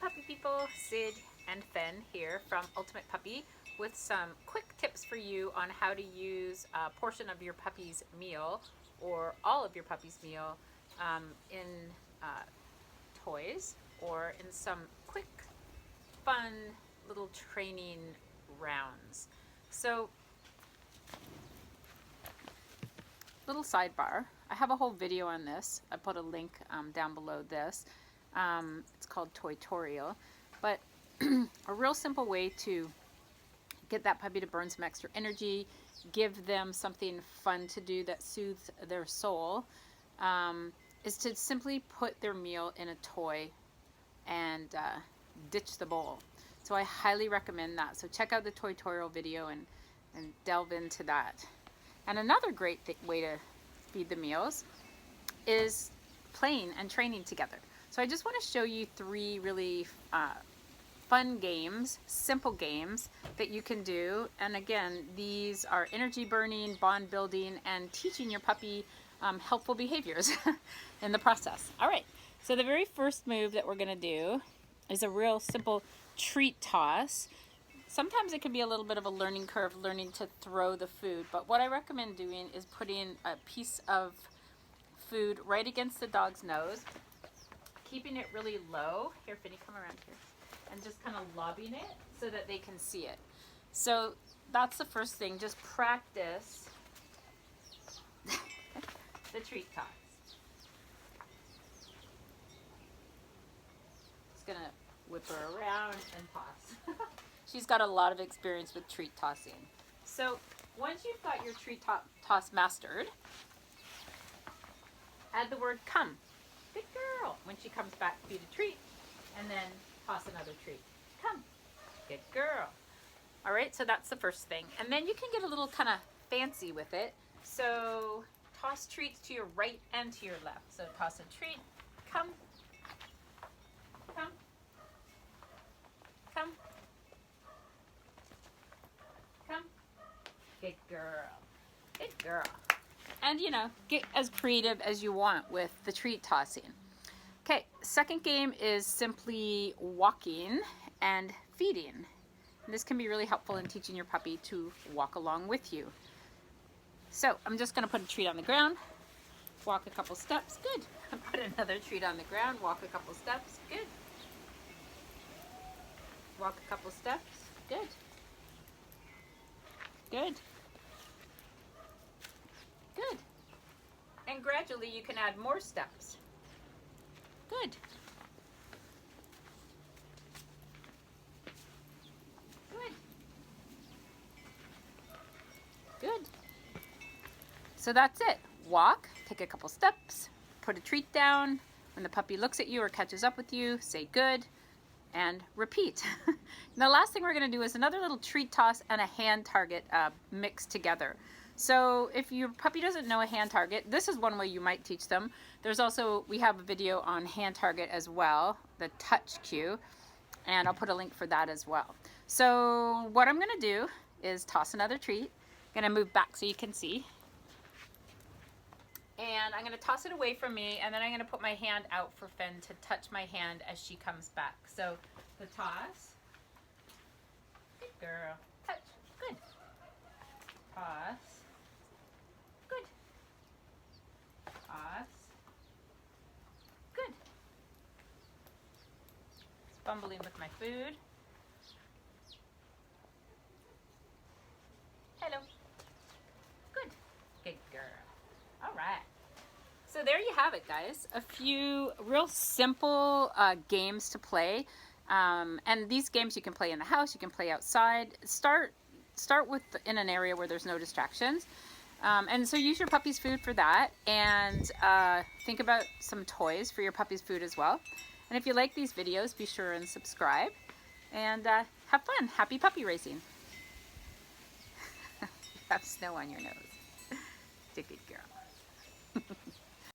Puppy people, Sid and Fen here from Ultimate Puppy with some quick tips for you on how to use a portion of your puppy's meal or all of your puppy's meal in toys or in some quick, fun little training rounds. So, little sidebar, I have a whole video on this. I put a link down below this. It's called Toytorial, but a real simple way to get that puppy to burn some extra energy, give them something fun to do that soothes their soul, is to simply put their meal in a toy and ditch the bowl. So I highly recommend that. So check out the Toytorial video and delve into that. And another great way to feed the meals is playing and training together. So I just want to show you three really fun games, simple games that you can do. And again, these are energy burning, bond building, and teaching your puppy helpful behaviors in the process. All right, so the very first move that we're going to do is a real simple treat toss. Sometimes it can be a little bit of a learning curve, learning to throw the food. But what I recommend doing is putting a piece of food right against the dog's nose, keeping it really low. Here, Finny, come around here. And just kind of lobbing it so that they can see it. So that's the first thing. Just practice the treat toss. Just going to whip her around and toss. She's got a lot of experience with treat tossing. So once you've got your treat toss mastered, add the word come. Good girl. When she comes back, feed a treat, and then toss another treat. Come. Good girl. All right, so that's the first thing. And then you can get a little kind of fancy with it. So toss treats to your right and to your left. So toss a treat. Come. Come. Come. Come. Good girl. Good girl. And, you know, get as creative as you want with the treat tossing. Okay, second game is simply walking and feeding. And this can be really helpful in teaching your puppy to walk along with you. So I'm just going to put a treat on the ground, walk a couple steps, good. Put another treat on the ground, walk a couple steps, good. Walk a couple steps, good. Good. Good. And gradually you can add more steps. Good. Good. Good. So that's it. Walk, take a couple steps, put a treat down. When the puppy looks at you or catches up with you, say good, and repeat. And the last thing we're going to do is another little treat toss and a hand target mixed together. So if your puppy doesn't know a hand target, this is one way you might teach them. There's also, we have a video on hand target as well, the touch cue, and I'll put a link for that as well. So what I'm going to do is toss another treat. I'm going to move back so you can see. And I'm going to toss it away from me, and then I'm going to put my hand out for Fen to touch my hand as she comes back. So the toss. Good girl. Touch. Good. Toss. Good. Toss. Good. Fumbling with my food. Hello. Good. Good girl. All right. So there you have it, guys. A few real simple games to play. And these games you can play in the house, you can play outside. Start with in an area where there's no distractions. And so use your puppy's food for that. And think about some toys for your puppy's food as well. And if you like these videos, be sure and subscribe. And have fun. Happy puppy racing. You have snow on your nose. It's a good girl.